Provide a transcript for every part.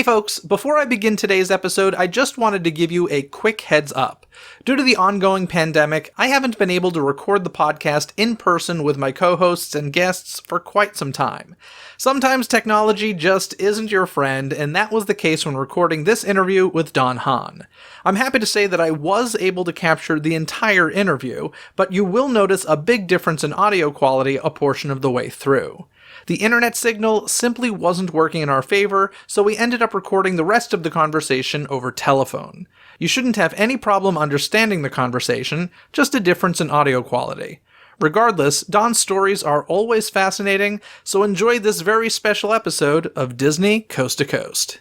folks, before I begin today's episode, I just wanted to give you a quick heads up. Due to the ongoing pandemic, I haven't been able to record the podcast in person with my co-hosts and guests for quite some time. Sometimes technology just isn't your friend, and that was the case when recording this interview with Don Hahn. I'm happy to say that I was able to capture the entire interview, but you will notice a big difference in audio quality a portion of the way through. The internet signal simply wasn't working in our favor, so we ended up recording the rest of the conversation over telephone. You shouldn't have any problem understanding the conversation, just a difference in audio quality. Regardless, Don's stories are always fascinating, so enjoy this very special episode of Disney Coast to Coast.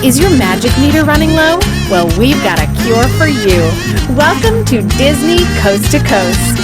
Is your magic meter running low? Well, we've got a cure for you. Welcome to Disney Coast to Coast.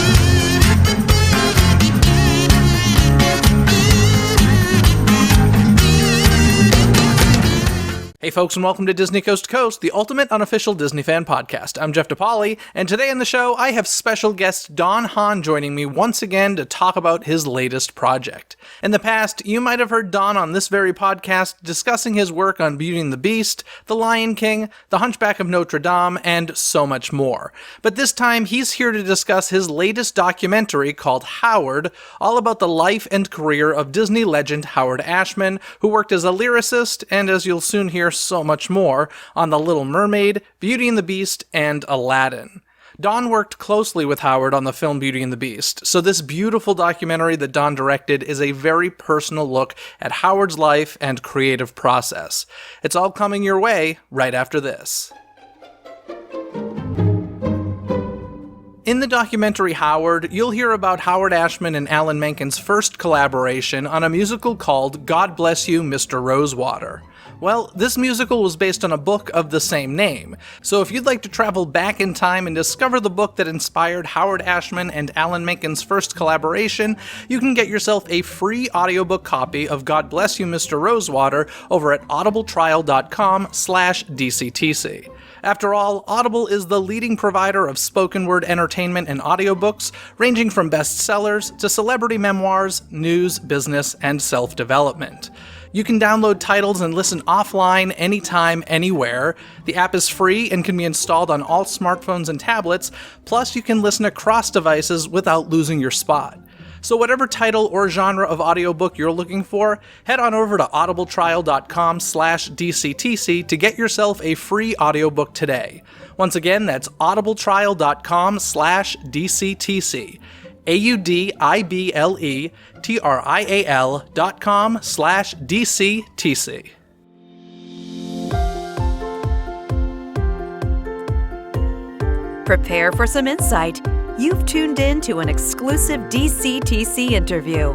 Hey folks, and welcome to Disney Coast to Coast, the ultimate unofficial Disney fan podcast. I'm Jeff DePauli, and today on the show, I have special guest Don Hahn joining me once again to talk about his latest project. In the past, you might have heard Don on this very podcast discussing his work on Beauty and the Beast, The Lion King, The Hunchback of Notre Dame, and so much more. But this time, he's here to discuss his latest documentary called Howard, all about the life and career of Disney legend Howard Ashman, who worked as a lyricist, and as you'll soon hear, so much more, on The Little Mermaid, Beauty and the Beast, and Aladdin. Don worked closely with Howard on the film Beauty and the Beast, so this beautiful documentary that Don directed is a very personal look at Howard's life and creative process. It's all coming your way right after this. In the documentary Howard, you'll hear about Howard Ashman and Alan Menken's first collaboration on a musical called God Bless You, Mr. Rosewater. Well, this musical was based on a book of the same name, so if you'd like to travel back in time and discover the book that inspired Howard Ashman and Alan Menken's first collaboration, you can get yourself a free audiobook copy of God Bless You, Mr. Rosewater over at audibletrial.com/DCTC. After all, Audible is the leading provider of spoken word entertainment and audiobooks, ranging from bestsellers to celebrity memoirs, news, business, and self-development. You can download titles and listen offline anytime, anywhere. The app is free and can be installed on all smartphones and tablets, plus you can listen across devices without losing your spot. So whatever title or genre of audiobook you're looking for, head on over to audibletrial.com/DCTC to get yourself a free audiobook today. Once again, that's audibletrial.com/DCTC. audibletrial.com/DCTC. Prepare for some insight. You've tuned in to an exclusive DCTC interview.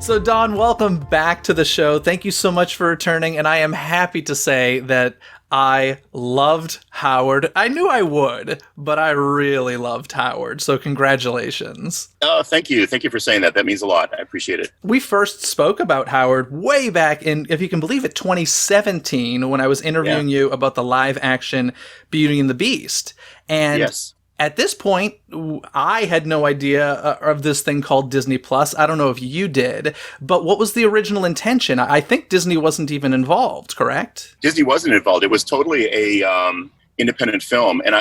So Don, welcome back to the show. Thank you so much for returning, and I am happy to say that I loved Howard. I knew I would, but I really loved Howard, so congratulations. Oh, thank you. Thank you for saying that. That means a lot. I appreciate it. We first spoke about Howard way back in, if you can believe it, 2017, when I was interviewing you about the live-action Beauty and the Beast. And yes. At this point, I had no idea of this thing called Disney Plus. I don't know if you did, but what was the original intention? I think Disney wasn't even involved, correct? Disney wasn't involved. It was totally a independent film, and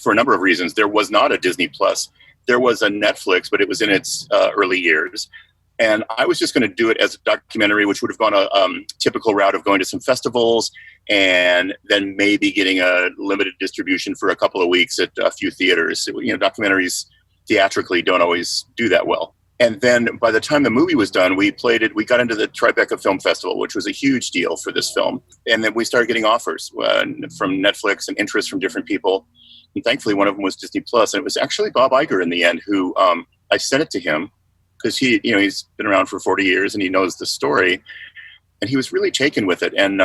for a number of reasons. There was not a Disney Plus. There was a Netflix, but it was in its early years. And I was just going to do it as a documentary, which would have gone a typical route of going to some festivals and then maybe getting a limited distribution for a couple of weeks at a few theaters. Documentaries theatrically don't always do that well. And then by the time the movie was done, we played it. We got into the Tribeca Film Festival, which was a huge deal for this film. And then we started getting offers from Netflix and interest from different people. And thankfully, one of them was Disney Plus. And it was actually Bob Iger in the end who I sent it to him, because he's been around for 40 years and he knows the story, and he was really taken with it. And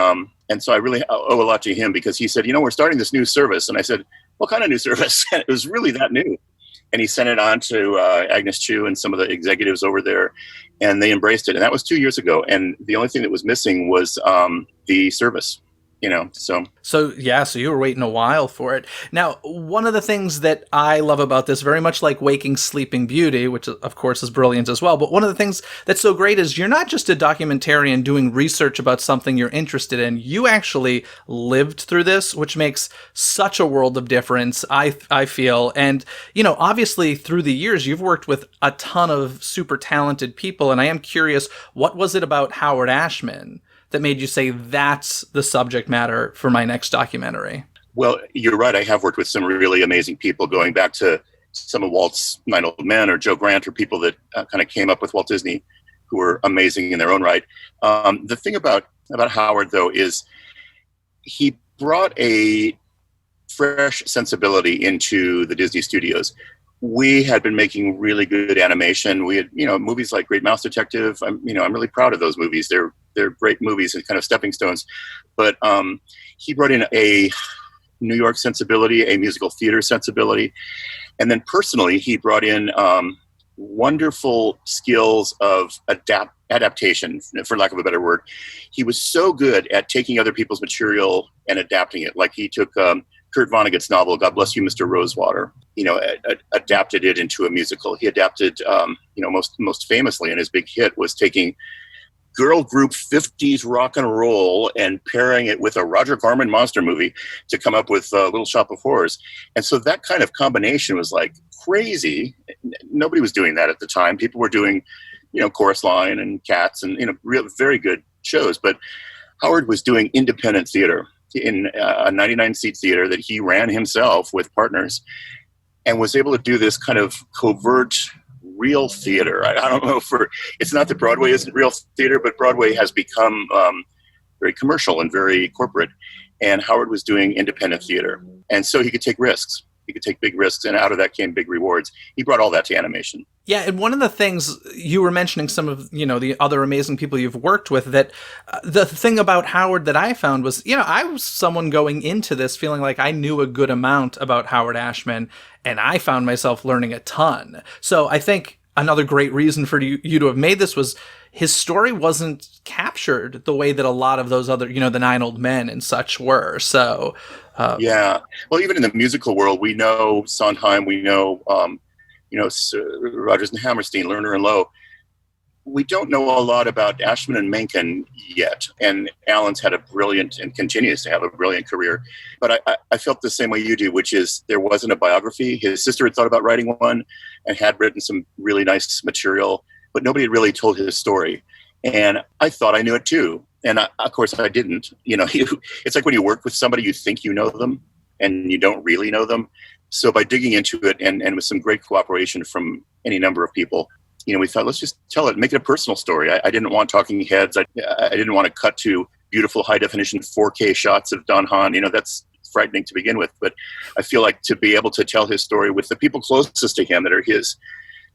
so I really owe a lot to him, because he said, we're starting this new service. And I said, what kind of new service? It was really that new. And he sent it on to Agnes Chu and some of the executives over there, and they embraced it. And that was 2 years ago. And the only thing that was missing was the service. So you were waiting a while for it. Now, one of the things that I love about this, very much like Waking Sleeping Beauty, which of course is brilliant as well, but one of the things that's so great is you're not just a documentarian doing research about something you're interested in. You actually lived through this, which makes such a world of difference, I feel. And, obviously through the years, you've worked with a ton of super talented people, and I am curious, what was it about Howard Ashman that made you say that's the subject matter for my next documentary? Well, you're right. I have worked with some really amazing people, going back to some of Walt's Nine Old Men or Joe Grant, or people that kind of came up with Walt Disney who were amazing in their own right. The thing about Howard, though, is he brought a fresh sensibility into the Disney studios. We had been making really good animation. We had, movies like Great Mouse Detective. I'm really proud of those movies. They're great movies and kind of stepping stones. But he brought in a New York sensibility, a musical theater sensibility. And then personally, he brought in wonderful skills of adaptation, for lack of a better word. He was so good at taking other people's material and adapting it. Like he took Kurt Vonnegut's novel, God Bless You, Mr. Rosewater, adapted it into a musical. He adapted, most famously, and his big hit was taking girl group 50s rock and roll and pairing it with a Roger Corman monster movie to come up with Little Shop of Horrors. And so that kind of combination was like crazy. Nobody was doing that at the time. People were doing, Chorus Line and Cats and, real very good shows. But Howard was doing independent theater in a 99-seat theater that he ran himself with partners, and was able to do this kind of covert real theater. I don't know it's not that Broadway isn't real theater, but Broadway has become very commercial and very corporate. And Howard was doing independent theater. And so he could take risks. He could take big risks, and out of that came big rewards. He brought all that to animation. Yeah, and one of the things you were mentioning, some of the other amazing people you've worked with, that the thing about Howard that I found was, I was someone going into this feeling like I knew a good amount about Howard Ashman, and I found myself learning a ton. So I think another great reason for you to have made this was his story wasn't captured the way that a lot of those other, the Nine Old Men and such were. So yeah, well, even in the musical world, we know Sondheim, we know Rodgers and Hammerstein, Lerner and Lowe. We don't know a lot about Ashman and Menken yet, and Alan's had a brilliant and continues to have a brilliant career. But I felt the same way you do, which is there wasn't a biography. His sister had thought about writing one and had written some really nice material, but nobody had really told his story. And I thought I knew it too. And of course I didn't. It's like when you work with somebody, you think you know them and you don't really know them. So by digging into it and with some great cooperation from any number of people, we thought, let's just tell it, make it a personal story. I didn't want talking heads. I didn't want to cut to beautiful high definition 4K shots of Don Hahn. That's frightening to begin with. But I feel like to be able to tell his story with the people closest to him that are his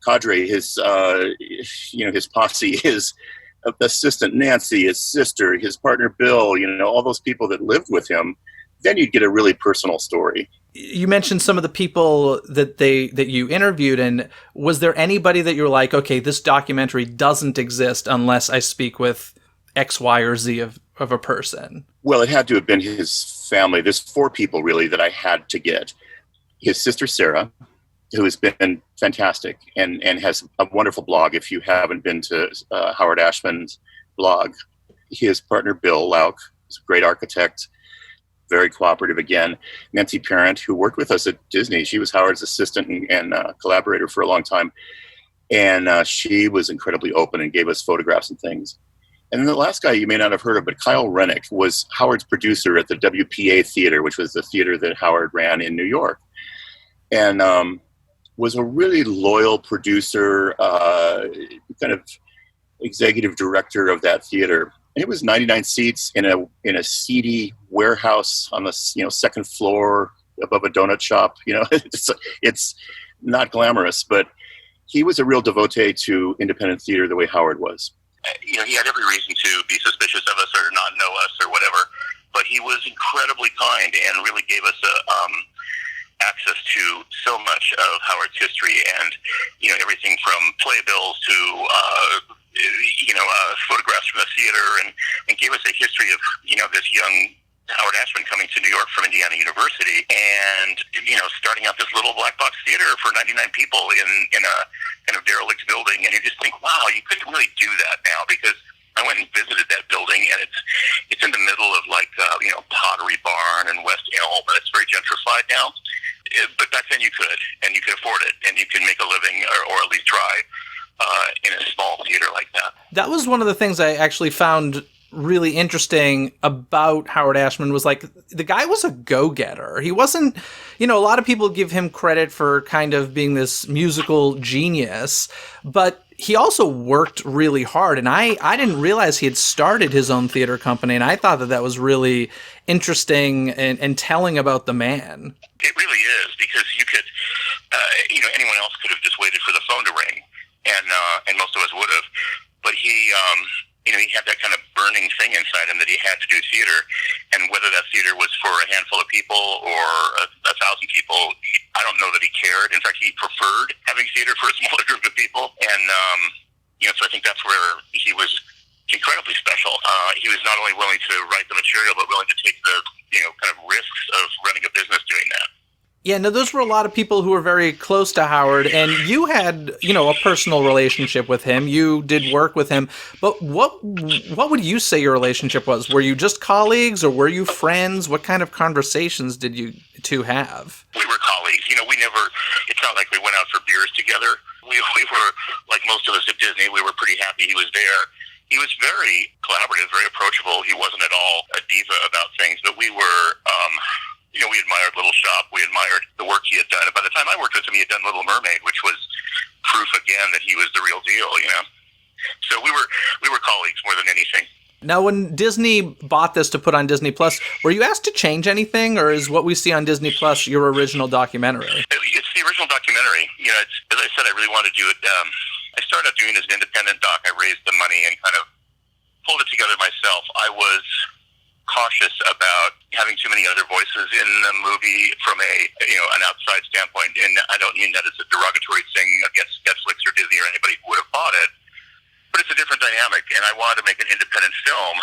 cadre, his posse, his assistant Nancy, his sister, his partner Bill, all those people that lived with him, then you'd get a really personal story. You mentioned some of the people that you interviewed, and was there anybody that you're like, okay, this documentary doesn't exist unless I speak with X, Y, or Z of a person? Well, it had to have been his family. There's 4 people really that I had to get. His sister Sarah, who has been fantastic and has a wonderful blog. If you haven't been to Howard Ashman's blog, his partner Bill Lauk is a great architect, very cooperative again. Nancy Parent, who worked with us at Disney, she was Howard's assistant and collaborator for a long time. And she was incredibly open and gave us photographs and things. And then the last guy you may not have heard of, but Kyle Rennick was Howard's producer at the WPA Theater, which was the theater that Howard ran in New York. And was a really loyal producer, kind of executive director of that theater. And it was 99 seats in a seedy warehouse on the second floor above a donut shop. It's not glamorous, but he was a real devotee to independent theater the way Howard was. He had every reason to be suspicious of us or not know us or whatever, but he was incredibly kind and really gave us access to so much of Howard's history and, everything from playbills to, photographs from the theater and gave us a history of, this young Howard Ashman coming to New York from Indiana University and, starting out this little black box theater for 99 people in a kind of derelict building. And you just think, wow, you couldn't really do that now, because I went and visited that building, and it's in the middle of Pottery Barn and West Elm, and it's very gentrified now. But back then you could, and you could afford it, and you could make a living, or at least try, in a small theater like that. That was one of the things I actually found really interesting about Howard Ashman, was like, the guy was a go-getter. He wasn't, a lot of people give him credit for kind of being this musical genius, but he also worked really hard. And I didn't realize he had started his own theater company, and I thought that was really interesting and telling about the man. It really is, because you could, anyone else could have just waited for the phone to ring, and most of us would have, but he had that kind of burning thing inside him that he had to do theater, and whether that theater was for a handful of people or a thousand people, I don't know that he cared. In fact, he preferred having theater for a smaller group of people, and so I think that's where he was incredibly special. He was not only willing to write the material, but willing to take the kind of risks of running a business doing that. Yeah, no, those were a lot of people who were very close to Howard, and you had, a personal relationship with him. You did work with him, but what would you say your relationship was? Were you just colleagues, or were you friends? What kind of conversations did you two have? We were colleagues. It's not like we went out for beers together. We were, like most of us at Disney, we were pretty happy he was there. He was very collaborative, very approachable. He wasn't at all a diva about things, but we were... we admired Little Shop. We admired the work he had done. And by the time I worked with him, he had done Little Mermaid, which was proof again that he was the real deal, So we were colleagues more than anything. Now, when Disney bought this to put on Disney Plus, were you asked to change anything, or is what we see on Disney Plus your original documentary? It's the original documentary. As I said, I really wanted to do it. I started out doing it as an independent doc. I raised the money and kind of pulled it together myself. I was cautious about having too many other voices in the movie from an outside standpoint, and I don't mean that as a derogatory thing against Netflix or Disney or anybody who would have bought it, but it's a different dynamic, and I wanted to make an independent film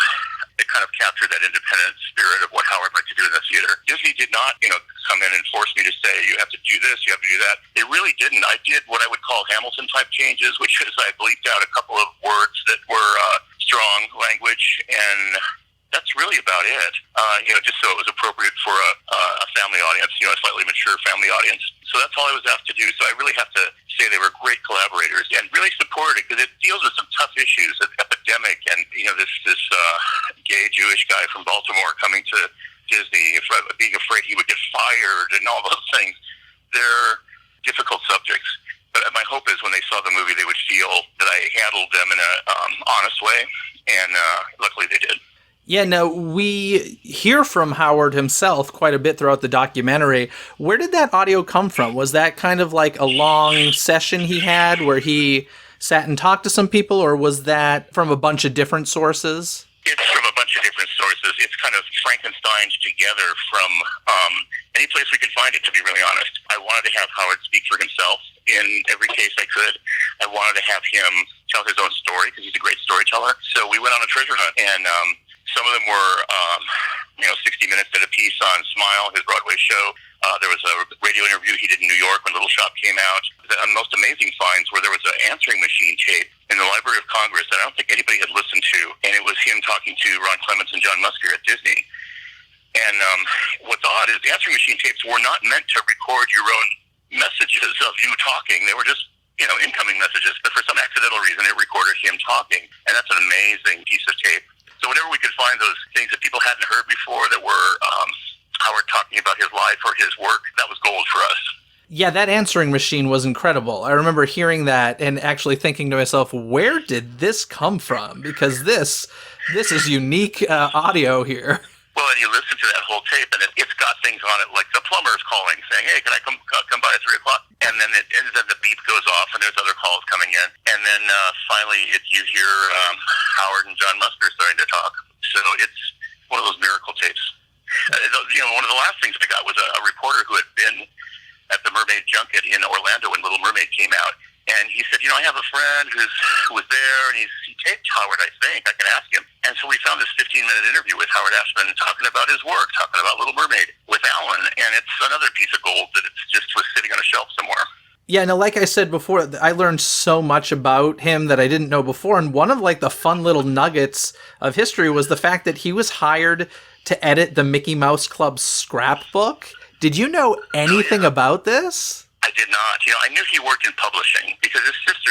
that kind of captured that independent spirit of what Howard liked to do in the theater. Disney did not, come in and force me to say, you have to do this, you have to do that. It really didn't. I did what I would call Hamilton-type changes, which is I bleeped out a couple of words that were strong language, and that's really about it, just so it was appropriate for a family audience, a slightly mature family audience. So that's all I was asked to do. So I really have to say they were great collaborators and really supported, because it deals with some tough issues, an epidemic, and, this gay Jewish guy from Baltimore coming to Disney, being afraid he would get fired and all those things. They're difficult subjects. But my hope is when they saw the movie, they would feel that I handled them in an honest way, and luckily they did. Yeah, now, we hear from Howard himself quite a bit throughout the documentary. Where did that audio come from? Was that kind of like a long session he had where he sat and talked to some people, or was that from a bunch of different sources? It's from a bunch of different sources. It's kind of Frankenstein's together from any place we could find it, to be really honest. I wanted to have Howard speak for himself in every case I could. I wanted to have him tell his own story, because he's a great storyteller. So we went on a treasure hunt, and some of them were, 60 minutes at a piece on Smile, his Broadway show. There was a radio interview he did in New York when Little Shop came out. The most amazing finds where there was an answering machine tape in the Library of Congress that I don't think anybody had listened to, and it was him talking to Ron Clements and John Musker at Disney. And what's odd is the answering machine tapes were not meant to record your own messages of you talking. They were just, incoming messages. But for some accidental reason, it recorded him talking, and that's an amazing piece of tape. So whenever we could find those things that people hadn't heard before that were Howard talking about his life or his work, that was gold for us. Yeah, that answering machine was incredible. I remember hearing that and actually thinking to myself, where did this come from? Because this is unique audio here. Well, and you listen to that whole tape, and it's got things on it like the plumber's calling, saying, "Hey, can I come by at 3 o'clock?" And then the beep goes off, and there's other calls coming in, and then finally you hear Howard and John Musker starting to talk. So it's one of those miracle tapes. One of the last things I got was a reporter who had been at the Mermaid junket in Orlando when Little Mermaid came out. And he said, I have a friend who was there, and he taped Howard, I think. I can ask him. And so we found this 15-minute interview with Howard Ashman talking about his work, talking about Little Mermaid with Alan. And it's another piece of gold that it's just was sitting on a shelf somewhere. Yeah, no, like I said before, I learned so much about him that I didn't know before. And one of like the fun little nuggets of history was the fact that he was hired to edit the Mickey Mouse Club scrapbook. Did you know anything about this? I did not. I knew he worked in publishing because his sister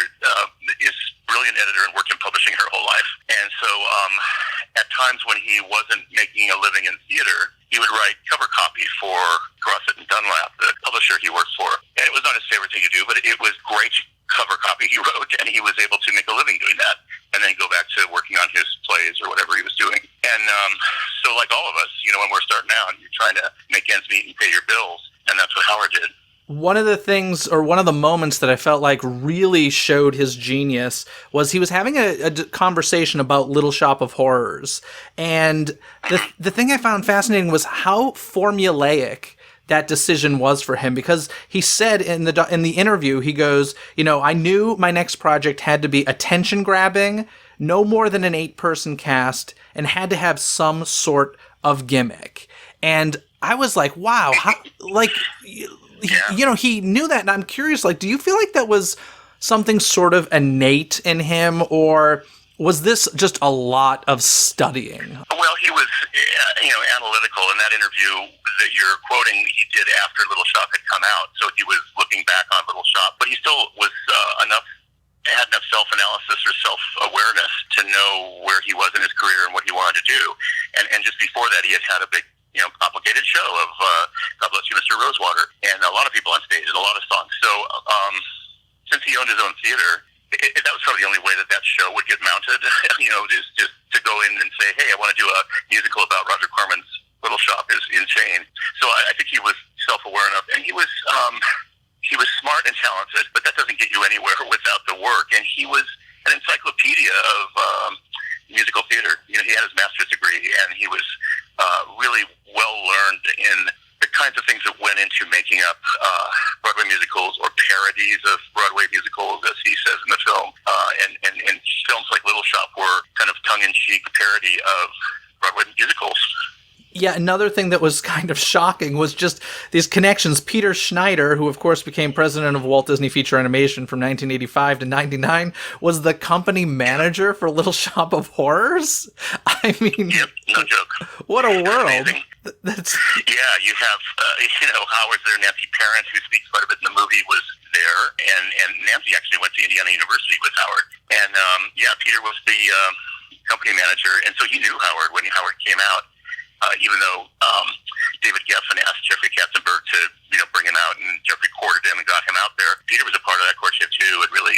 is a brilliant editor and worked in publishing her whole life. And so at times when he wasn't making a living in theater, he would write cover copy for Grosset and Dunlap, the publisher he worked for. And it was not his favorite thing to do, but it was great cover copy he wrote, and he was able to make a living doing that and then go back to working on his plays or whatever he was doing. And so like all of us, when we're starting out, you're trying to make ends meet and pay your bills, and that's what Howard did. One of the things, or one of the moments that I felt like really showed his genius was he was having a conversation about Little Shop of Horrors. And the thing I found fascinating was how formulaic that decision was for him, because he said in the interview, he goes, I knew my next project had to be attention grabbing, no more than an 8-person cast, and had to have some sort of gimmick. And I was like, wow, how, like, he knew that. And I'm curious, like, do you feel like that was something sort of innate in him, or was this just a lot of studying? Well, he was, analytical. In that interview that you're quoting, he did after Little Shop had come out. So he was looking back on Little Shop, but he still was had enough self-analysis or self-awareness to know where he was in his career and what he wanted to do. And just before that, he had a big, complicated show of God Bless You, Mr. Rosewater, and a lot of people on stage and a lot of songs. So since he owned his own theater, that was probably the only way that show would get mounted, is just to go in and say, hey, I want to do a musical about Roger Corman's Little Shop is insane. So I think he was self-aware enough, and he was smart and talented, but that doesn't get you anywhere without the work. And he was an encyclopedia of musical theater. He had his master's degree, and he was really well learned in the kinds of things that went into making up Broadway musicals or parodies of Broadway musicals, as he says in the film. And films like Little Shop were kind of tongue-in-cheek parody of Broadway musicals. Yeah, another thing that was kind of shocking was just these connections. Peter Schneider, who of course became president of Walt Disney Feature Animation from 1985 to 99, was the company manager for Little Shop of Horrors. I mean, yep, no joke. What a world! That's you have Howard's there. Nancy Parent, who speaks quite a bit in the movie, was there, and Nancy actually went to Indiana University with Howard. And Peter was the company manager, and so he knew Howard when Howard came out. Even though David Geffen asked Jeffrey Katzenberg to bring him out, and Jeffrey courted him and got him out there, Peter was a part of that courtship too. It really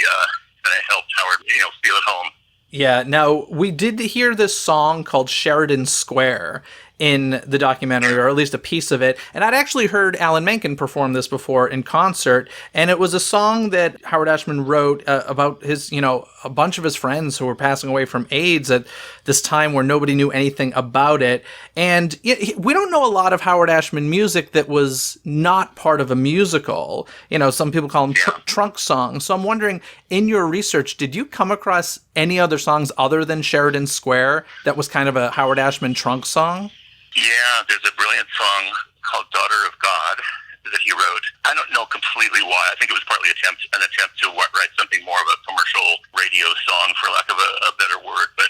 kind of helped Howard feel at home. Yeah. Now, we did hear this song called Sheridan Square in the documentary, or at least a piece of it. And I'd actually heard Alan Menken perform this before in concert. And it was a song that Howard Ashman wrote about his, a bunch of his friends who were passing away from AIDS at this time where nobody knew anything about it. And we don't know a lot of Howard Ashman music that was not part of a musical. Some people call them trunk songs. So I'm wondering, in your research, did you come across any other songs other than Sheridan Square that was kind of a Howard Ashman trunk song? Yeah, there's a brilliant song called Daughter of God that he wrote. I don't know completely why. I think it was partly an attempt to write something more of a commercial radio song, for lack of a better word. But,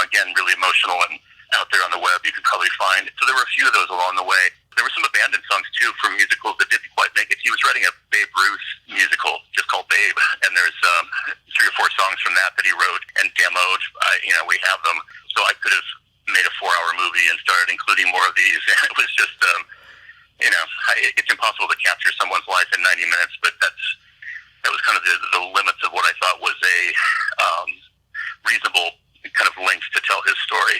again, really emotional and out there on the web you could probably find. So there were a few of those along the way. There were some abandoned songs, too, from musicals that didn't quite make it. He was writing a Babe Ruth musical just called Babe, and there's 3 or 4 songs from that he wrote and demoed. We have them. So I could have made a 4-hour movie and started including more of these, and it was just, it's impossible to capture someone's life in 90 minutes, but that was kind of the limits of what I thought was a reasonable kind of length to tell his story.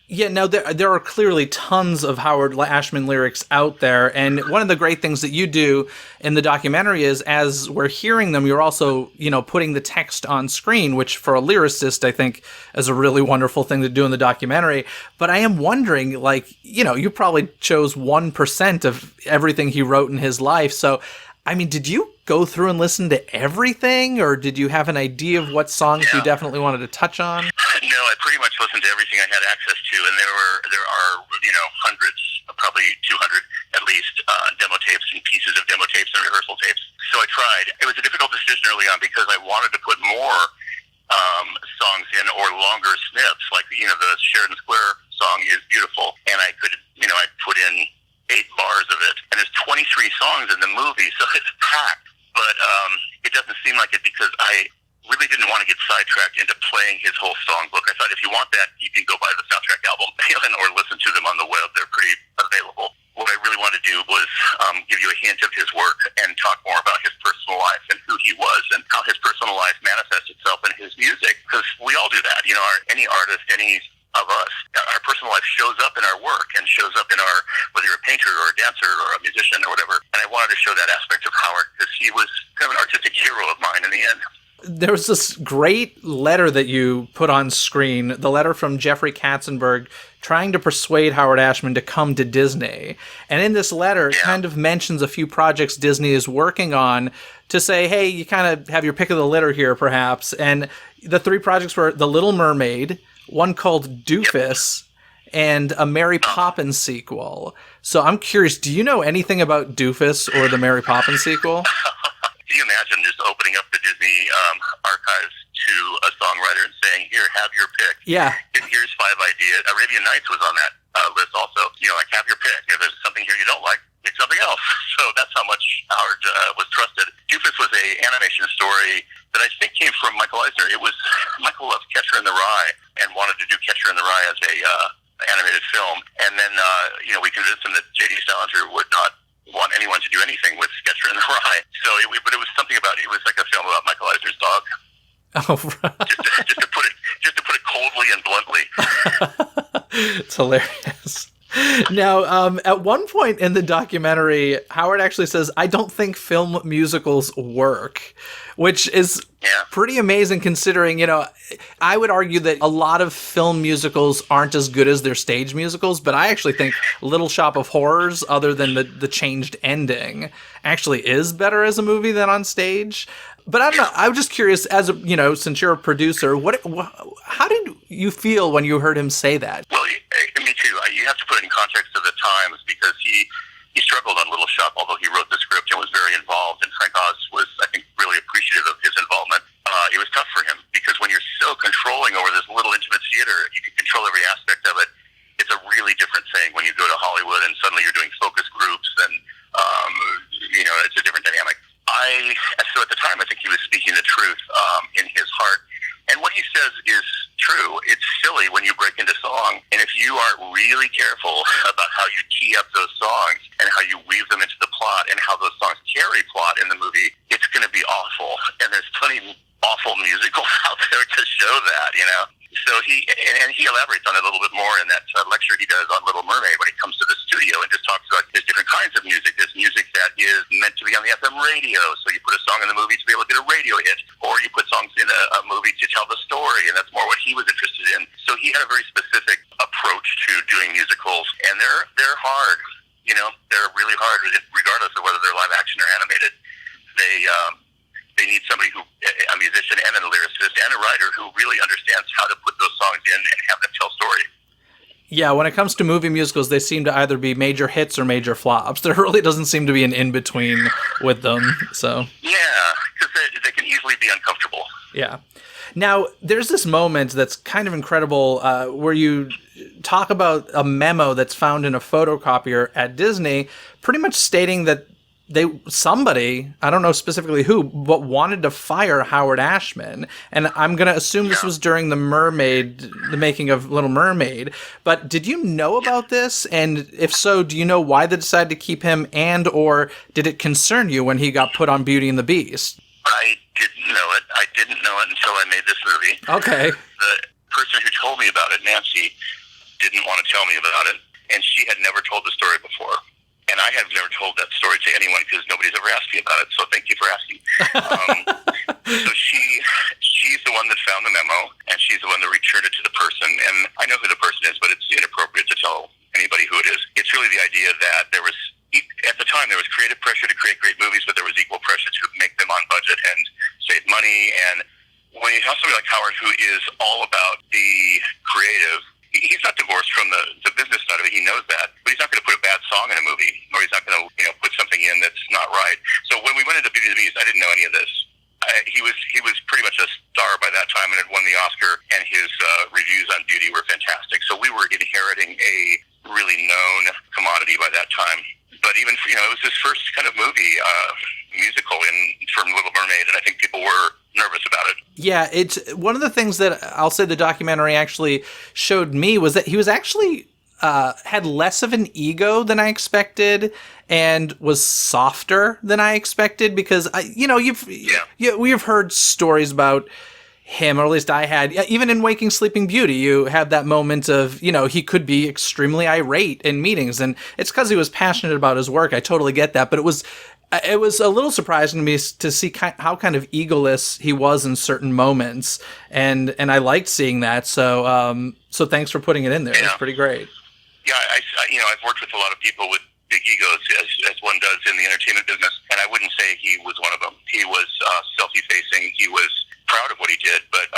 Yeah, now there are clearly tons of Howard Ashman lyrics out there, and one of the great things that you do in the documentary is, as we're hearing them, you're also, putting the text on screen, which for a lyricist, I think, is a really wonderful thing to do in the documentary. But I am wondering, you probably chose 1% of everything he wrote in his life. So, I mean, did you go through and listen to everything, or did you have an idea of what songs you definitely wanted to touch on? No, I I pretty much listened to everything I had access to, and there are hundreds, probably 200 at least, demo tapes and pieces of demo tapes and rehearsal tapes. So I tried. It was a difficult decision early on because I wanted to put more songs in, or longer snips, like the Sheridan Square song is beautiful, and I could I put in 8 bars of it, and there's 23 songs in the movie, so it's packed. But it doesn't seem like it because I really didn't want to get sidetracked into playing his whole songbook. I thought if you want that, you can go buy the soundtrack album or listen to them on the web. They're pretty available. What I really wanted to do was give you a hint of his work and talk more about his personal life and who he was and how his personal life manifests itself in his music. Because we all do that. Any artist, any of us, our personal life shows up in our work and shows up in our, whether you're a painter or a dancer or a musician or whatever. And I wanted to show that aspect of Howard because he was kind of an artistic hero of mine in the end. There was this great letter that you put on screen, the letter from Jeffrey Katzenberg trying to persuade Howard Ashman to come to Disney. And in this letter, it kind of mentions a few projects Disney is working on to say, hey, you kind of have your pick of the litter here, perhaps. And the 3 projects were The Little Mermaid, one called Doofus, and a Mary Poppins sequel. So I'm curious, do you know anything about Doofus or the Mary Poppins sequel? Can you imagine just opening up the Disney archives to a songwriter and saying, here, have your pick. Yeah. Here's 5 ideas. Arabian Nights was on that list also. Have your pick. If there's something here you don't like, pick something else. So that's how much Howard was trusted. Doofus was a animation story that I think came from Michael Eisner. Michael loved Catcher in the Rye and wanted to do Catcher in the Rye as a animated film. And then, we convinced him that J.D. Salinger would not want anyone to do anything with Catcher in the Rye. But it was something about it. It was like a film about Michael Eisner's dog. Oh, right. just to put it coldly and bluntly. It's hilarious. Now, at one point in the documentary, Howard actually says, I don't think film musicals work, which is pretty amazing considering, I would argue that a lot of film musicals aren't as good as their stage musicals, but I actually think Little Shop of Horrors, other than the changed ending, actually is better as a movie than on stage. But I don't know. I'm just curious, as since you're a producer, how did you feel when you heard him say that? Well, me too. You have to put it in context of the times because he struggled on Little Shop, although he wrote the script and was very involved. And Frank Oz was, I think, really appreciative of his involvement. It was tough for him because when you're so controlling over this little intimate theater, you can control every aspect of it. It's a really different thing when you go to Hollywood and suddenly you're doing focus groups and, it's a different dynamic. So at the time, I think he was speaking the truth in his heart. And what he says is true. It's silly when you break into song. And if you aren't really careful about how you tee up those songs and how you weave them into the plot and how those songs carry plot in the movie, it's going to be awful. And there's plenty of awful musicals out there to show that, So he elaborates on it a little bit more in that lecture he does on Little Mermaid when he comes to the studio and just talks about there's different kinds of music. There's music that is meant to be on the FM radio, so you put a song in the movie to be able to get a radio hit, or you put songs in a movie to tell the story, and that's more what he was interested in. So he had a very specific approach to doing musicals, and they're hard. They're really hard, regardless of whether they're live action or animated. They need somebody a musician and a lyricist and a writer who really understands how to put those songs in and have them tell story. Yeah, when it comes to movie musicals, they seem to either be major hits or major flops. There really doesn't seem to be an in-between with them. So yeah, because they can easily be uncomfortable. Yeah. Now, there's this moment that's kind of incredible where you talk about a memo that's found in a photocopier at Disney, pretty much stating that somebody, I don't know specifically who, but wanted to fire Howard Ashman. And I'm going to assume this was during the making of Little Mermaid. But did you know about this? And if so, do you know why they decided to keep him, and or did it concern you when he got put on Beauty and the Beast? I didn't know it. I didn't know it until I made this movie. Okay. The person who told me about it, Nancy, didn't want to tell me about it. And she had never told the story before. And I have never told that story to anyone because nobody's ever asked me about it. So thank you for asking. So she's the one that found the memo, and she's the one that returned it to the person. And I know who the person is, but it's inappropriate to tell anybody who it is. It's really the idea that at the time, there was creative pressure to create great movies, but there was equal pressure to make them on budget and save money. And when you have somebody like Howard who is all about the creative. He's not divorced from the business side of it. He knows that, but he's not going to put a bad song in a movie, or he's not going to put something in that's not right. So when we went into Beauty and the Beast, I didn't know any of this. He was pretty much a star by that time and had won the Oscar, and his reviews on Beauty were fantastic. So we were inheriting a really known commodity by that time. But even it was his first kind of movie musical from Little Mermaid, and I think people were nervous about it. Yeah, it's one of the things that I'll say the documentary actually showed me was that he was actually had less of an ego than I expected and was softer than I expected, because we've heard stories about him, or at least I had, even in Waking Sleeping Beauty, you have that moment of, he could be extremely irate in meetings, and it's because he was passionate about his work. I totally get that, but it was a little surprising to me to see how kind of egoless he was in certain moments, and I liked seeing that. So thanks for putting it in there. Yeah. It's pretty great. Yeah, I've worked with a lot of people with big egos, as one does in the entertainment business, and I wouldn't say he was one of them. He was self-effacing. He was proud of what he did, but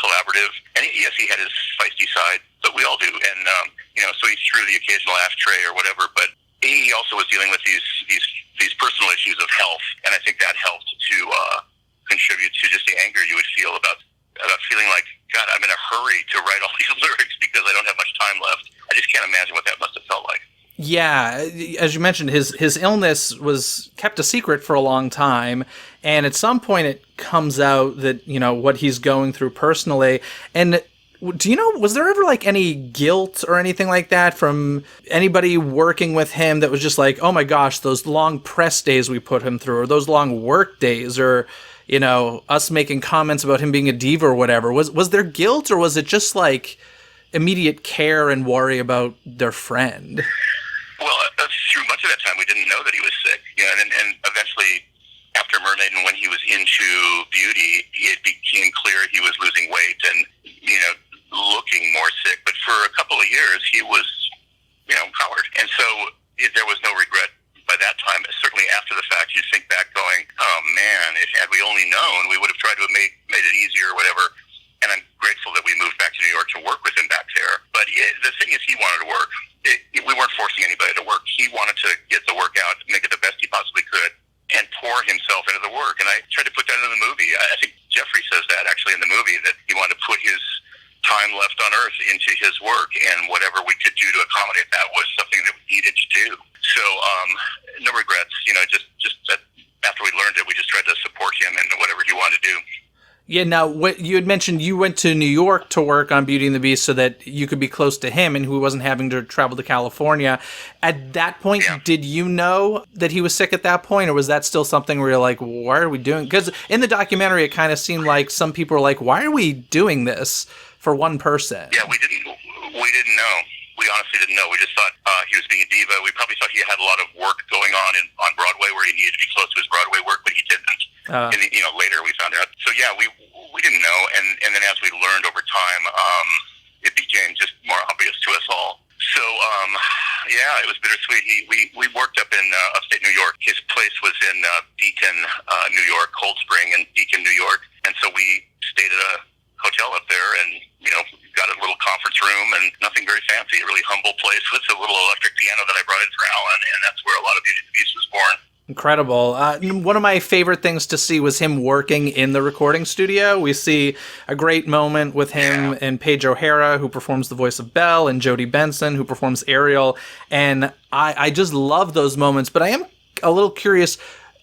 collaborative. And yes, he had his feisty side, but we all do. And so he threw the occasional ashtray or whatever. But he also was dealing with these personal issues of health, and I think that helped to contribute to just the anger you would feel about feeling like, God, I'm in a hurry to write all these lyrics because I don't have much time left. I just can't imagine what that must have felt like. Yeah, as you mentioned, his illness was kept a secret for a long time, and at some point it comes out that, what he's going through personally. And do you know, was there ever any guilt or anything like that from anybody working with him that was just like, oh my gosh, those long press days we put him through, or those long work days, or, us making comments about him being a diva or whatever? Was there guilt, or was it just immediate care and worry about their friend? Well, through much of that time, we didn't know that he was sick. And eventually, after Mermaid and when he was into Beauty, it became clear he was losing weight and, looking more sick. But for a couple of years, he was, Howard. And so there was no regret by that time. Certainly after the fact, you think back going, oh man, had we only known, we would have tried to have made it easier or whatever. And I'm grateful that we moved back to New York to work with him back there. But the thing is, he wanted to work. We weren't forcing anybody to work. He wanted to get the work out, make it the best he possibly could, and pour himself into the work. And I tried to put that in the movie. I think Jeffrey says that actually in the movie, that he wanted to put his time left on Earth into his work, and whatever we could do to accommodate that was something that we needed to do. So no regrets. Just that after we learned it, we just tried to support him in whatever he wanted to do. Yeah, now, what you had mentioned, you went to New York to work on Beauty and the Beast so that you could be close to him and who wasn't having to travel to California. At that point, Did you know that he was sick at that point, or was that still something where you're like, why are we doing? Because in the documentary, it kind of seemed like some people were like, why are we doing this for one person? Yeah, we didn't know. We honestly didn't know. We just thought he was being a diva. We probably thought he had a lot of work going on Broadway where he needed to be close to his Broadway work, but he didn't. And later we found out. So yeah, we didn't know, and then as we learned over time, it became just more obvious to us all. So yeah, it was bittersweet. We worked up in upstate New York. His place was in Beacon, New York, Cold Spring, and Beacon, New York, and so we stayed at a hotel up there, and got a little conference room, and nothing very fancy. A really humble place with a little electric piano that I brought in for Alan, and that's where a lot of Beauty and the Beast was born. Incredible. One of my favorite things to see was him working in the recording studio. We see a great moment with him and Paige O'Hara, who performs the voice of Belle, and Jodie Benson, who performs Ariel. And I just love those moments. But I am a little curious,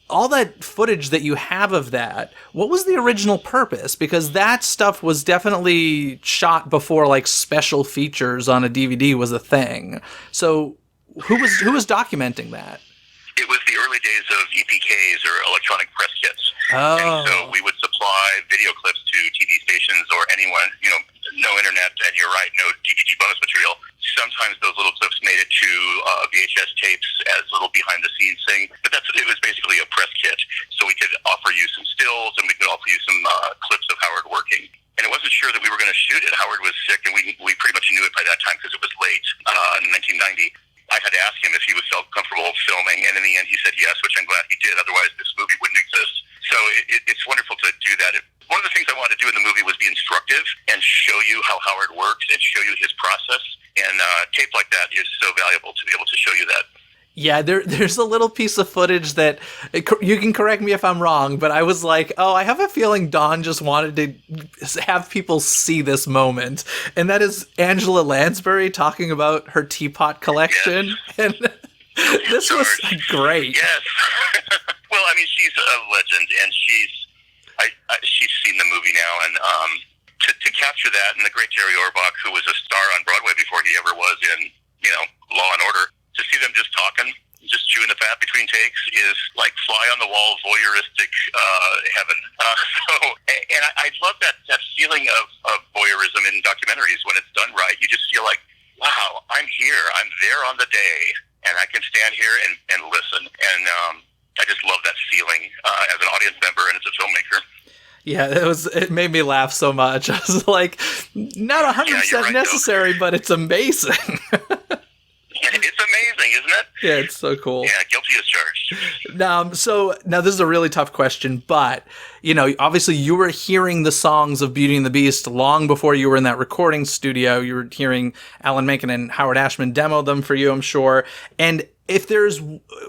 all that footage that you have of that, what was the original purpose? Because that stuff was definitely shot before special features on a DVD was a thing. So who was documenting that? It was the early days of EPKs, or electronic press kits. Oh. And so we would supply video clips to TV stations or anyone, no internet, and you're right, no DVD bonus material. Sometimes those little clips made it to VHS tapes as little behind-the-scenes thing. But it was basically a press kit. So we could offer you some stills, and we could offer you some clips of Howard working. And it wasn't sure that we were going to shoot it. Howard was sick, and we pretty much knew it by that time because it was late in 1990. I had to ask him if he was felt comfortable filming, and in the end he said yes, which I'm glad he did. Otherwise, this movie wouldn't exist. So it's wonderful to do that. One of the things I wanted to do in the movie was be instructive and show you how Howard works and show you his process. And tape like that is so valuable to be able to show you that. Yeah, there's a little piece of footage that, you can correct me if I'm wrong, but I was like, oh, I have a feeling Don just wanted to have people see this moment. And that is Angela Lansbury talking about her teapot collection. Yes. And this was great. Yes. Well, I mean, she's a legend, and she's seen the movie now, and to capture that, and the great Jerry Orbach, who was a star on Broadway before he ever was in, Law and Order, to see them just talking, just chewing the fat between takes is like fly on the wall voyeuristic heaven. And I love that feeling of voyeurism in documentaries when it's done right. You just feel like, wow, I'm here, I'm there on the day, and I can stand here and listen. And I just love that feeling as an audience member and as a filmmaker. Yeah, it made me laugh so much. I was like, not 100% necessary, though. But it's amazing. It's amazing, isn't it? Yeah, it's so cool. Yeah, guilty as charged. So now this is a really tough question, but, obviously you were hearing the songs of Beauty and the Beast long before you were in that recording studio. You were hearing Alan Menken and Howard Ashman demo them for you, I'm sure. And if there's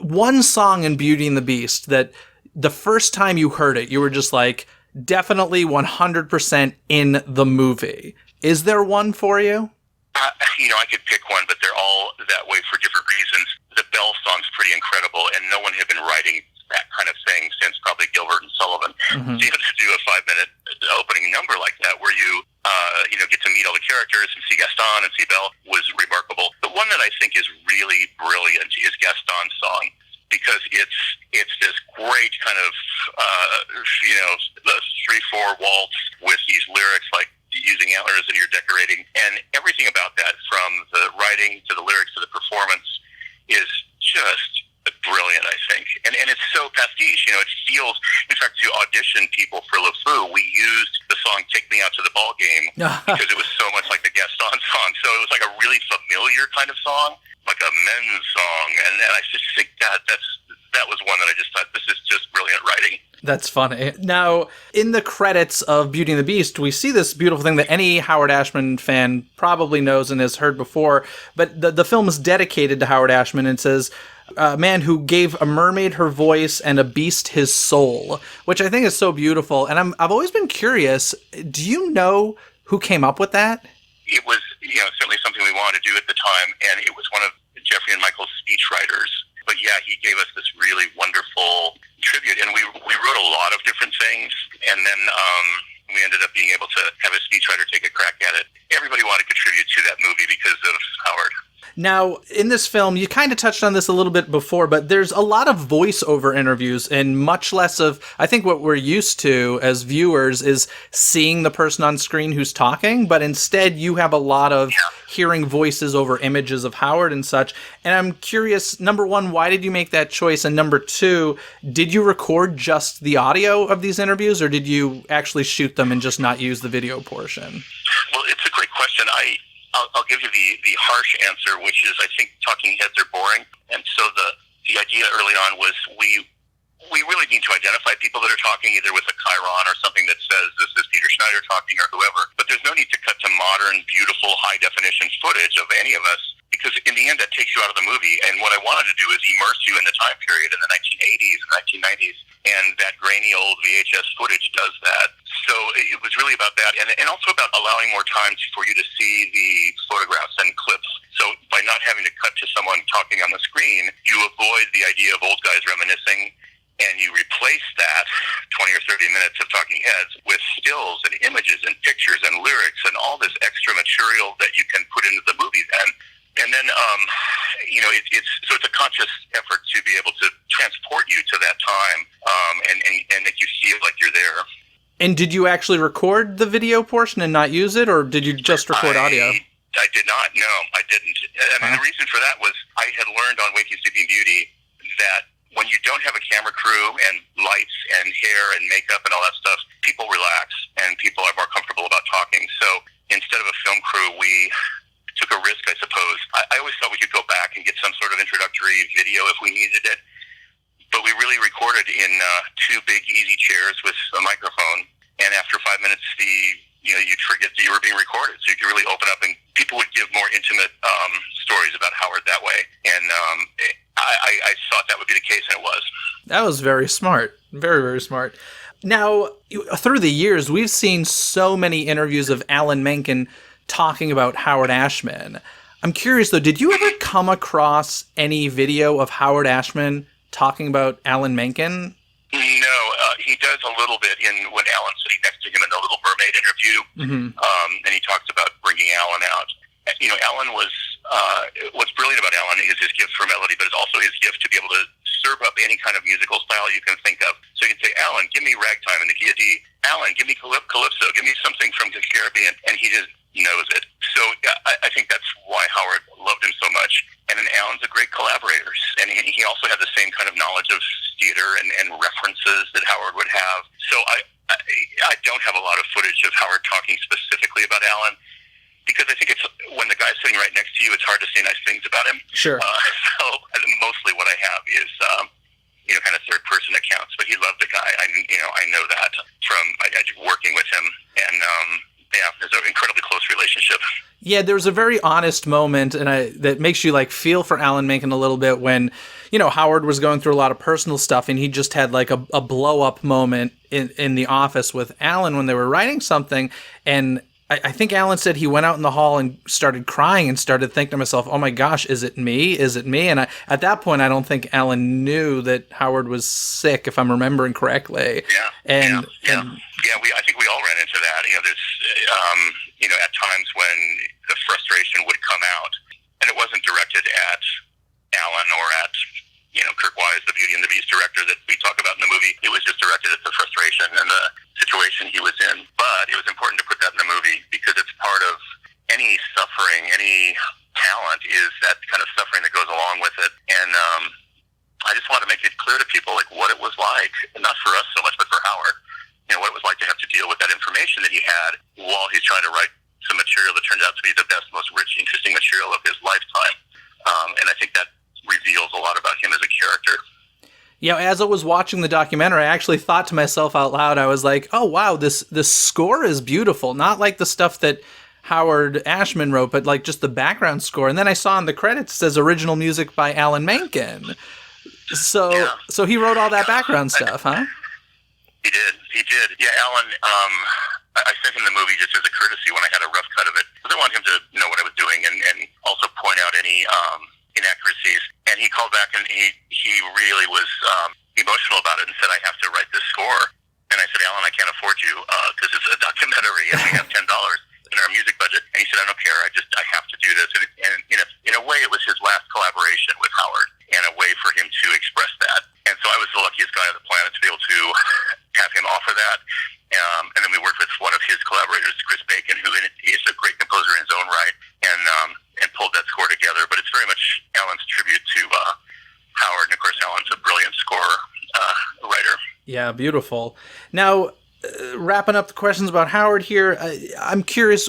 one song in Beauty and the Beast that the first time you heard it, you were just like, definitely 100% in the movie. Is there one for you? I could pick one, but they're all that way for different reasons. The Bell song's pretty incredible, and no one had been writing that kind of thing since probably Gilbert and Sullivan. Mm-hmm. So to do a 5-minute opening number like that, where you get to meet all the characters and see Gaston and see Belle, was remarkable. The one that I think is really brilliant is Gaston's song, because it's this great kind of the 3/4 waltz with these lyrics like using antlers and you're decorating, and everything about that, from the writing to the lyrics to the performance, is just brilliant, I think. And it's so pastiche, it feels, in fact, to audition people for Le Fou, we used the song Take Me Out to the Ball Game because it was so much like the Gaston song. So it was like a really familiar kind of song, like a men's song, and I just think that was one that I just thought, this is just brilliant writing. That's funny. Now, in the credits of Beauty and the Beast, we see this beautiful thing that any Howard Ashman fan probably knows and has heard before, but the film is dedicated to Howard Ashman, and says, a man who gave a mermaid her voice and a beast his soul, which I think is so beautiful. And I've always been curious, do you know who came up with that? It was, certainly something we wanted to do at the time, and it was one of Jeffrey and Michael's speechwriters. But yeah, he gave us this really wonderful tribute, and we wrote a lot of different things, and then we ended up being able to have a speechwriter take a crack at it. Everybody wanted to contribute to that movie because of Howard. Now, in this film, you kind of touched on this a little bit before, but there's a lot of voiceover interviews and much less of, I think what we're used to as viewers is seeing the person on screen who's talking, but instead you have a lot of hearing voices over images of Howard and such. And I'm curious, number one, why did you make that choice? And number two, did you record just the audio of these interviews, or did you actually shoot them and just not use the video portion? Well, it's a great question. I'll give you the harsh answer, which is I think talking heads are boring. And so the idea early on was we really need to identify people that are talking, either with a chyron or something that says this is Peter Schneider talking or whoever. But there's no need to cut to modern, beautiful, high-definition footage of any of us, because in the end that takes you out of the movie. And what I wanted to do is immerse you in the time period in the 1980s and 1990s, and that grainy old VHS footage does that. So it was really about that, and also about allowing more time for you to see the photographs and clips. So by not having to cut to someone talking on the screen, you avoid the idea of old guys reminiscing, and you replace that 20 or 30 minutes of talking heads with stills and images and pictures and lyrics and all this extra material that you can put into the movie then. And then, it's a conscious effort to be able to transport you to that time and make you feel like you're there. And did you actually record the video portion and not use it, or did you just record audio? I did not. No, I didn't. I mean, the reason for that was I had learned on Waking Sleeping Beauty that when you don't have a camera crew and lights and hair and makeup and all that stuff, people relax and people are more comfortable about talking. So instead of a film crew, we took a risk, I suppose. I always thought we could go back and get some sort of introductory video if we needed it. But we really recorded in two big easy chairs with a microphone. And after 5 minutes, the you'd forget that you were being recorded. So you could really open up, and people would give more intimate stories about Howard that way. And I thought that would be the case, and it was. That was very smart. Very, very smart. Now, through the years, we've seen so many interviews of Alan Menken talking about Howard Ashman. I'm curious, though, did you ever come across any video of Howard Ashman talking about Alan Menken? No, he does a little bit when Alan's sitting next to him in the Little Mermaid interview, and he talks about bringing Alan out. Alan was, what's brilliant about Alan is his gift for melody, but it's also his gift to be able to serve up any kind of musical style you can think of. So you can say, Alan, give me ragtime in the key of D. Alan, give me calypso. Give me something from the Caribbean. And he just knows it. So I think that's why Howard loved him so much. And then Alan's a great collaborator. And he also had the same kind of knowledge of theater and references that Howard would have. So I don't have a lot of footage of Howard talking specifically about Alan, because I think it's when the guy's sitting right next to you, it's hard to say nice things about him. Sure. So mostly what I have is, kind of third-person accounts. But he loved the guy. I know that from working with him, and there's an incredibly close relationship. Yeah, there was a very honest moment, and that makes you feel for Alan Menken a little bit when, Howard was going through a lot of personal stuff, and he just had a blow-up moment in the office with Alan when they were writing something, and I think Alan said he went out in the hall and started crying and started thinking to himself, oh my gosh, is it me? Is it me? And at that point, I don't think Alan knew that Howard was sick, if I'm remembering correctly. Yeah. I think we all ran into that. There's, at times when the frustration would come out, and it wasn't directed at Alan or at, Kirk Wise, the Beauty and the Beast director that we talk about in the movie. It was just directed at the frustration and the situation he was in. But it was important to put that in the movie because it's part of any suffering, any talent is that kind of suffering that goes along with it. And I just want to make it clear to people what it was like, not for us so much, but for Howard. What it was like to have to deal with that information that he had while he's trying to write some material that turned out to be the best, most rich, interesting material of his lifetime. And I think that reveals a lot about him as a character. Yeah, as I was watching the documentary, I actually thought to myself out loud, I was like, oh, wow, this score is beautiful. Not like the stuff that Howard Ashman wrote, but just the background score. And then I saw in the credits, it says original music by Alan Menken. So he wrote all that background stuff, huh? He did. Yeah, Alan, I sent him the movie just as a courtesy when I had a rough cut of it, because I wanted him to know what I was doing and also point out any inaccuracies. And he called back and he really was emotional about it and said, I have to write this score. And I said, Alan, I can't afford you because it's a documentary and we have $10 in our music budget. And he said, I don't care. I have to do this. And in a way, it was his last collaboration with Howard and a way for him to express that. And so I was the luckiest guy on the planet to be able to have him offer that. And then we worked with one of his collaborators, Chris Bacon, who is a great composer in his own right, and pulled that score together. But it's very much Alan's tribute to Howard. And of course, Alan's a brilliant score writer. Yeah, beautiful. Now, wrapping up the questions about Howard here, I'm curious,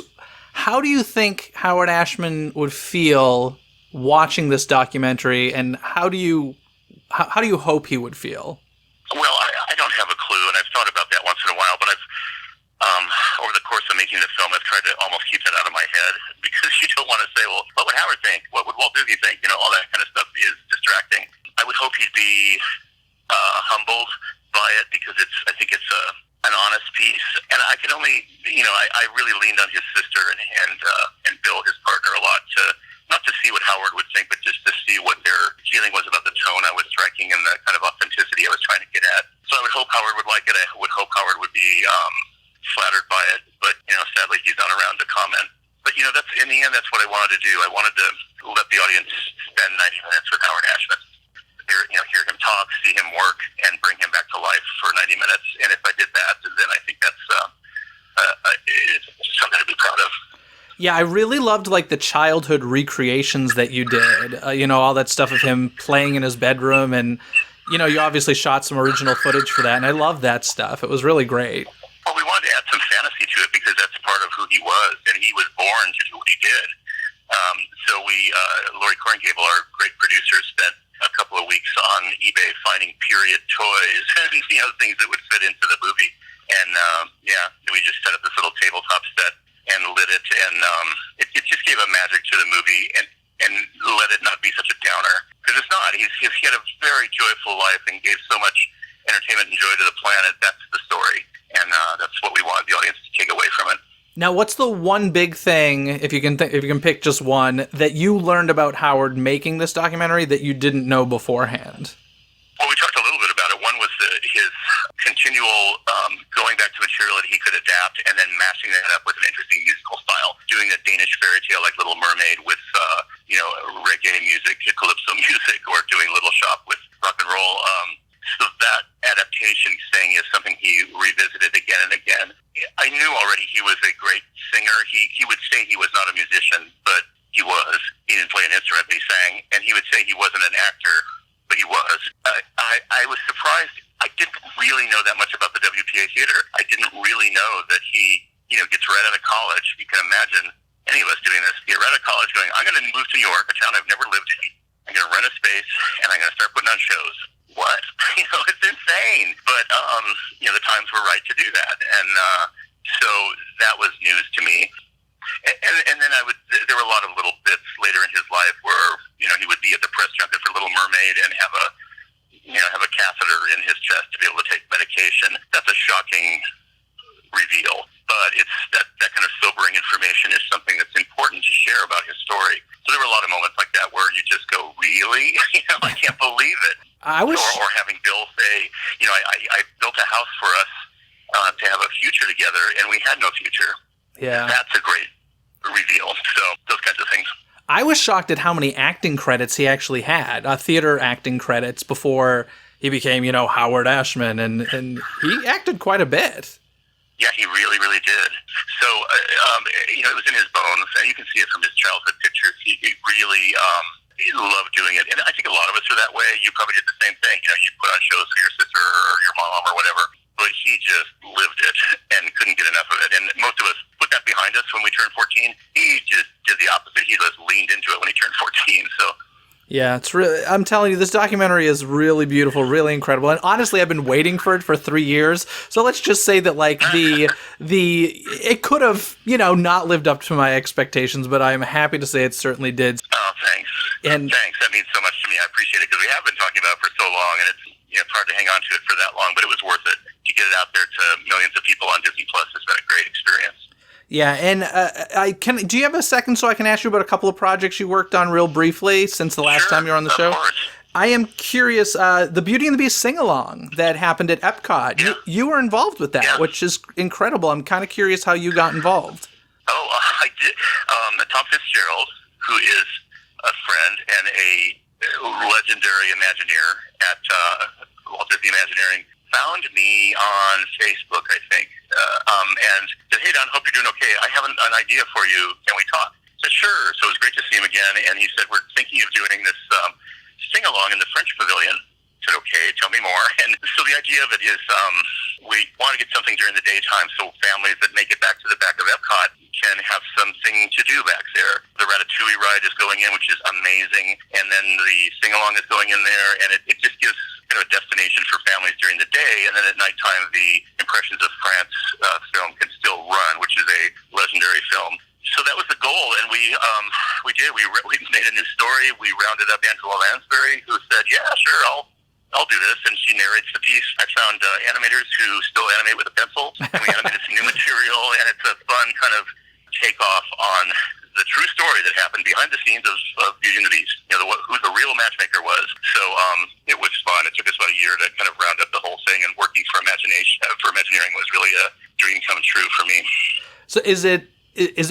how do you think Howard Ashman would feel watching this documentary, and how do you hope he would feel? Well, I don't have a clue, and I've thought about that once in a while, but I've over the course of making the film, I've tried to almost keep that out of my head, because you don't want to say, well, what would Howard think? What would Walt Disney think? All that kind of stuff is distracting. I would hope he'd be humbled by it, because I think it's an honest piece, and I can only, I really leaned on his sister and Bill, his partner, a lot to not to see what Howard would think, but just to see what their feeling was about the tone I was striking and the kind of authenticity I was trying to get at. So I would hope Howard would like it. I would hope Howard would be flattered by it, but sadly he's not around to comment. But that's in the end, that's what I wanted to do. I wanted to let the audience spend 90 minutes with Howard Ashman. Hear him talk, see him work, and bring him back to life for 90 minutes. And if I did that, then I think that's something to be proud of. Yeah, I really loved the childhood recreations that you did. All that stuff of him playing in his bedroom, and you obviously shot some original footage for that, and I love that stuff. It was really great. Well, we wanted to add some fantasy to it because that's part of who he was, and he was born to do what he did. So Lori Korngable, our great producer, spent a couple of weeks on eBay finding period toys and things that would fit into the movie. And we just set up this little tabletop set and lit it, and it just gave a magic to the movie and let it not be such a downer. Because it's not. He had a very joyful life and gave so much entertainment and joy to the planet. That's the story, and that's what we wanted the audience to take away from it. Now, what's the one big thing, if you can pick just one, that you learned about Howard making this documentary that you didn't know beforehand? Well, we talked a little bit about it. One was his continual going back to material that he could adapt and then matching that up with an interesting musical style, doing a Danish fairy tale like Little Mermaid with reggae music, calypso music, or doing Little Shop with rock and roll. So that adaptation thing is something he revisited again and again. I knew already he was a great singer. He would say he was not a musician, but he was. He didn't play an instrument, but he sang. And he would say he wasn't an actor, but he was. I was surprised. I didn't really know that much about the WPA Theater. I didn't really know that he, gets right out of college. You can imagine any of us doing this. Get right out of college going, I'm going to move to New York, a town I've never lived in. I'm going to rent a space, and I'm going to start putting on shows. What? It's insane. But, the times were right to do that. And so that was news to me. And then there were a lot of little bits later in his life where, he would be at the press junket for Little Mermaid and have a catheter in his chest to be able to take medication. That's a shocking reveal. But it's that kind of sobering information is something that's important to share about his story. So there were a lot of moments like that where you just go, really? I can't believe it. Or having Bill say, I built a house for us to have a future together, and we had no future. Yeah. That's a great reveal. So those kinds of things. I was shocked at how many acting credits he actually had, theater acting credits, before he became, Howard Ashman, and he acted quite a bit. Yeah, he really, really did. So, it was in his bones, and you can see it from his childhood pictures. He really he loved doing it, and I think a lot of us are that way. You probably did the same thing. You put on shows for your sister or your mom or whatever, but he just lived it and couldn't get enough of it. And most of us put that behind us when we turned 14. He just did the opposite. He just leaned into it when he turned 14, so... Yeah, I'm telling you, this documentary is really beautiful, really incredible. And honestly, I've been waiting for it for 3 years. So let's just say that it could have, not lived up to my expectations, but I'm happy to say it certainly did. Oh, thanks. Thanks. That means so much to me. I appreciate it because we have been talking about it for so long, and it's hard to hang on to it for that long, but it was worth it to get it out there to millions of people on Disney Plus. It's been a great experience. Yeah, and do you have a second so I can ask you about a couple of projects you worked on real briefly since the last time you were on the show? Of course. I am curious, the Beauty and the Beast sing-along that happened at Epcot. Yeah. You were involved with that, which is incredible. I'm kind of curious how you got involved. Oh, I did. Tom Fitzgerald, who is a friend and a legendary Imagineer at Walt Disney Imagineering, found me on Facebook, I think, and said, "Hey, Don, hope you're doing okay. I have an idea for you. Can we talk?" I said, "Sure." So it was great to see him again, and he said, "We're thinking of doing this sing-along in the French Pavilion." I said, "Okay, tell me more." And so the idea of it is we want to get something during the daytime so families that make it back to the back of Epcot can have something to do back there. The Ratatouille ride is going in, which is amazing, and then the sing-along is going in there, and it just gives kind of a destination for families during the day, and then at nighttime the Impressions of France film can still run, which is a legendary film. So that was the goal, and we did. We made a new story. We rounded up Angela Lansbury, who said, "Yeah, sure, I'll do this," and she narrates the piece. I found animators who still animate with a pencil, and we animated some new material, and it's a fun kind of takeoff on the true story that happened behind the scenes of Beauty and the Beast. Who the real matchmaker was. So it was fun. It took us about a year to kind of round up the whole thing, and working for Imagineering was really a dream come true for me. So is it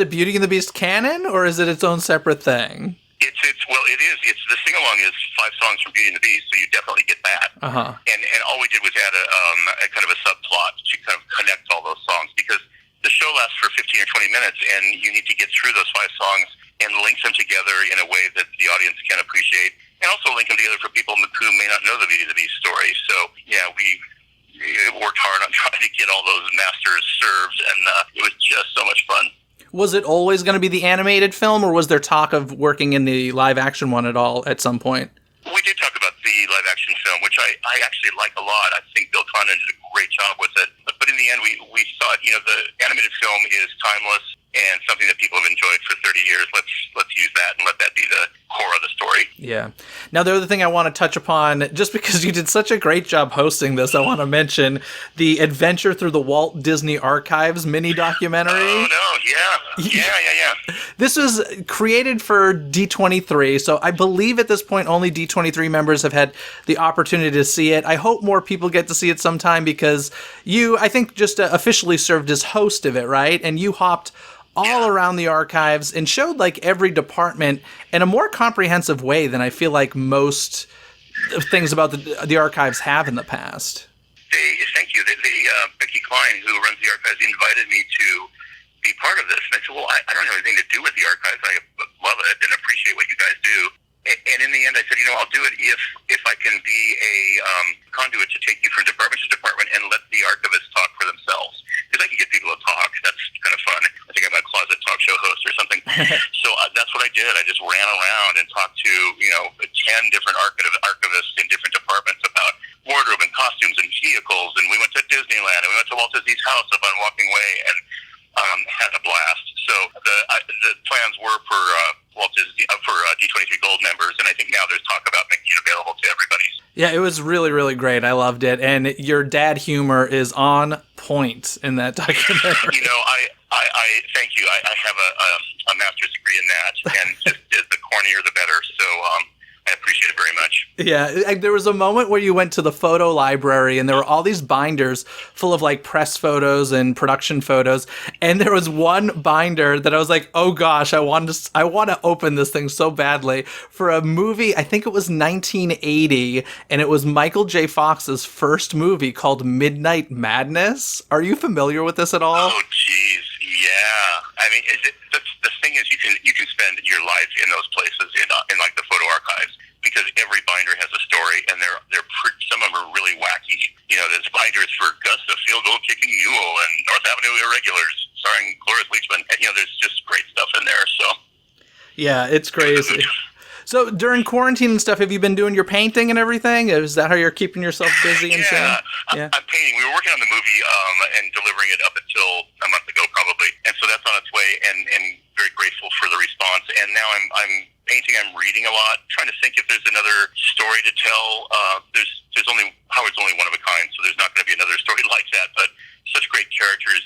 Beauty and the Beast canon, or is it its own separate thing? It is. It's the sing-along is 5 songs from Beauty and the Beast, so you definitely get that. Uh-huh. And all we did was add a kind of a subplot to kind of connect all those songs, because the show lasts for 15 or 20 minutes, and you need to get through those 5 songs and link them together in a way that the audience can appreciate, and also link them together for people who may not know the Beauty and the Beast story. So, yeah, we worked hard on trying to get all those masters served, and it was just so much fun. Was it always going to be the animated film, or was there talk of working in the live-action one at all at some point? We did talk about the live-action film, which I actually like a lot. I think Bill Condon did a great job with it. But But in the end, we thought, the animated film is timeless and something that people have enjoyed for 30 years. Let's use that and let that be the core of the story. Yeah. Now, the other thing I want to touch upon, just because you did such a great job hosting this, I want to mention the Adventure Through the Walt Disney Archives mini documentary. Oh, no, yeah. This was created for D23, so I believe at this point only D23 members have had the opportunity to see it. I hope more people get to see it sometime because you, I think, just officially served as host of it, right? And you hopped all around the archives and showed like every department in a more comprehensive way than I feel like most things about the archives have in the past. Thank you. Becky Klein, who runs the archives, invited me to be part of this. And I said, well, I don't have anything to do with the archives. I love it and appreciate what you guys do. And in the end, I said, I'll do it if I can be a conduit to take you from department to department and let the archivists talk for themselves. Because I can get people to talk. That's kind of fun. I think I'm a closet talk show host or something. So that's what I did. I just ran around and talked to 10 different archivists in different departments about wardrobe and costumes and vehicles. And we went to Disneyland and we went to Walt Disney's house up on Walking Way and had a blast. So the plans were for Walt Disney for D23 Gold members, and I think now there's talk about making it available to everybody. Yeah, it was really, really great. I loved it, and your dad humor is on point in that documentary. I thank you. I have a master's degree in that, and just the cornier the better. So I appreciate it very much. Yeah, there was a moment where you went to the photo library and there were all these binders full of like press photos and production photos, and there was one binder that I was like, oh gosh, I want to open this thing so badly, for a movie. I think it was 1980, and it was Michael J. Fox's first movie called Midnight Madness. Are you familiar with this at all? Oh, geez, yeah. I mean, the thing is, you can spend your life in those places in like the photo archives, because every binder has a story, and some of them are really wacky. There's binders for Gus the field goal kicking mule and North Avenue Irregulars starring Cloris Leachman. There's just great stuff in there. So yeah, it's crazy. So during quarantine and stuff, have you been doing your painting and everything? Is that how you're keeping yourself busy and sane? Yeah, I'm painting. We were working on the movie and delivering it up until a month ago, probably, and so that's on its way. And very grateful for the response. And now I'm painting. I'm reading a lot, trying to think if there's another story to tell. There's only Howard's only one of a kind, so there's not going to be another story like that. But such great characters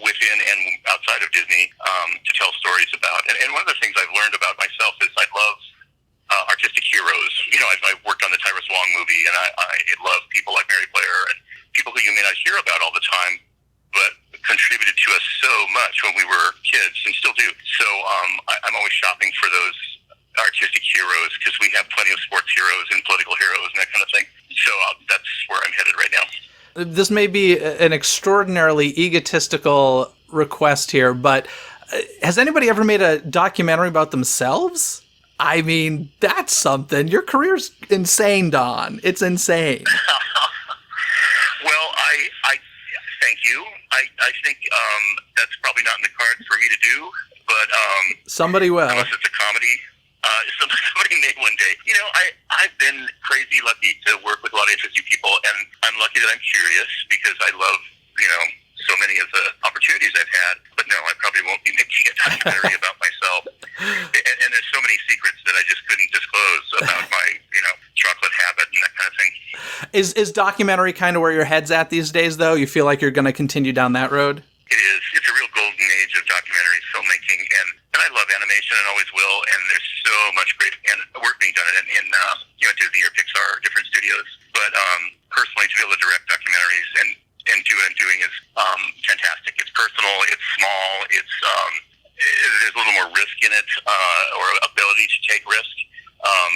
within and outside of Disney to tell stories about. And one of the things I've learned about myself is I love artistic heroes. I worked on the Tyrus Wong movie, and I love people like Mary Blair and people who you may not hear about all the time, but contributed to us so much when we were kids and still do. So I'm always shopping for those artistic heroes, because we have plenty of sports heroes and political heroes and that kind of thing. So that's where I'm headed right now. This may be an extraordinarily egotistical request here, but has anybody ever made a documentary about themselves? I mean, that's something. Your career's insane, Don. It's insane. Well, I thank you. I think that's probably not in the cards for me to do, but somebody will. Unless it's a comedy. Somebody may one day. I've been crazy lucky to work with a lot of interesting people, and I'm lucky that I'm curious, because I love, so many of the opportunities I've had. But no, I probably won't be making a documentary about myself. And there's so many secrets that I just couldn't disclose about my, chocolate habit and that kind of thing. Is documentary kind of where your head's at these days, though? You feel like you're going to continue down that road? It is. It's a real golden age of documentary filmmaking, and I love animation and always will. And there's so much great work being done in Disney or Pixar or different studios. But personally, to be able to direct documentaries and do what I'm doing is fantastic. It's personal. It's small. There's a little more risk in it, or ability to take risk,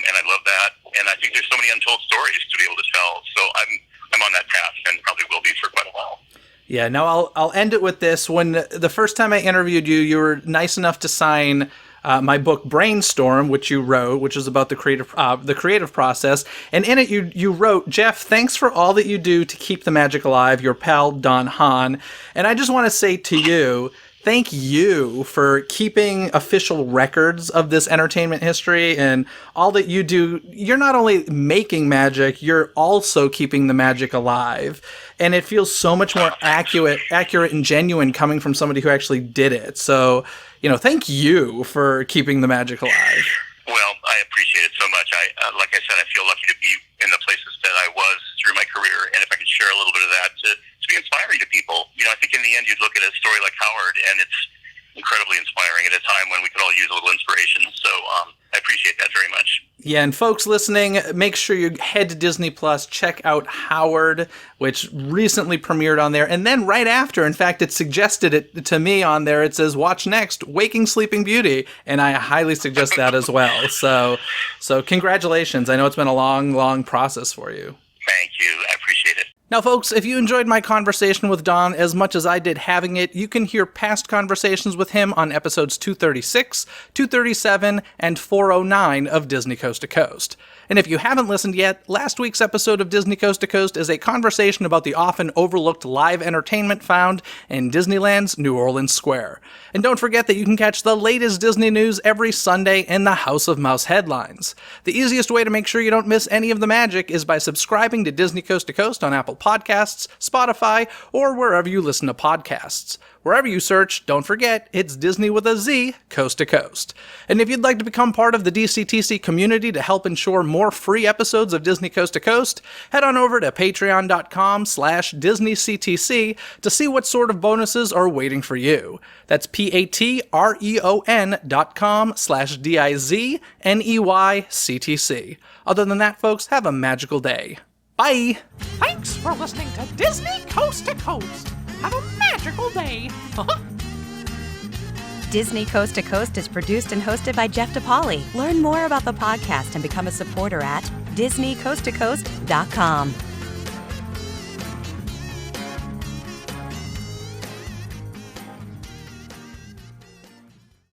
and I love that. And I think there's so many untold stories to be able to tell. So I'm on that path, and probably will be for quite a while. Yeah. Now I'll end it with this. When the first time I interviewed you, you were nice enough to sign my book Brainstorm, which you wrote, which is about the creative process. And in it, you wrote, "Jeff, thanks for all that you do to keep the magic alive. Your pal, Don Hahn." And I just want to say to you, thank you for keeping official records of this entertainment history and all that you do. You're not only making magic, you're also keeping the magic alive. And it feels so much more accurate and genuine coming from somebody who actually did it. So, thank you for keeping the magic alive. Well, I appreciate it so much. Like I said, I feel lucky to be in the places that I was through my career. And if I could share a little bit of that to be inspiring to people. I think in the end you'd look at a story like Howard and it's incredibly inspiring at a time when we could all use a little inspiration. So I appreciate that very much. Yeah, and folks listening, make sure you head to Disney Plus, check out Howard, which recently premiered on there. And then right after, in fact, it suggested it to me on there. It says, watch next, Waking Sleeping Beauty. And I highly suggest that as well. So congratulations. I know it's been a long, long process for you. Thank you. I appreciate it. Now, folks, if you enjoyed my conversation with Don as much as I did having it, you can hear past conversations with him on episodes 236, 237, and 409 of Disney Coast to Coast. And if you haven't listened yet, last week's episode of Disney Coast to Coast is a conversation about the often overlooked live entertainment found in Disneyland's New Orleans Square. And don't forget that you can catch the latest Disney news every Sunday in the House of Mouse headlines. The easiest way to make sure you don't miss any of the magic is by subscribing to Disney Coast to Coast on Apple Podcasts, Spotify, or wherever you listen to podcasts. Wherever you search, don't forget, it's Disney with a Z, Coast to Coast. And if you'd like to become part of the DCTC community to help ensure more free episodes of Disney Coast to Coast, head on over to patreon.com/DisneyCTC to see what sort of bonuses are waiting for you. That's patreon.com/DIZNEYCTC. Other than that, folks, have a magical day. Bye! Thanks for listening to Disney Coast to Coast. Have a magical day. Disney Coast to Coast is produced and hosted by Jeff DePauli. Learn more about the podcast and become a supporter at DisneyCoastToCoast.com.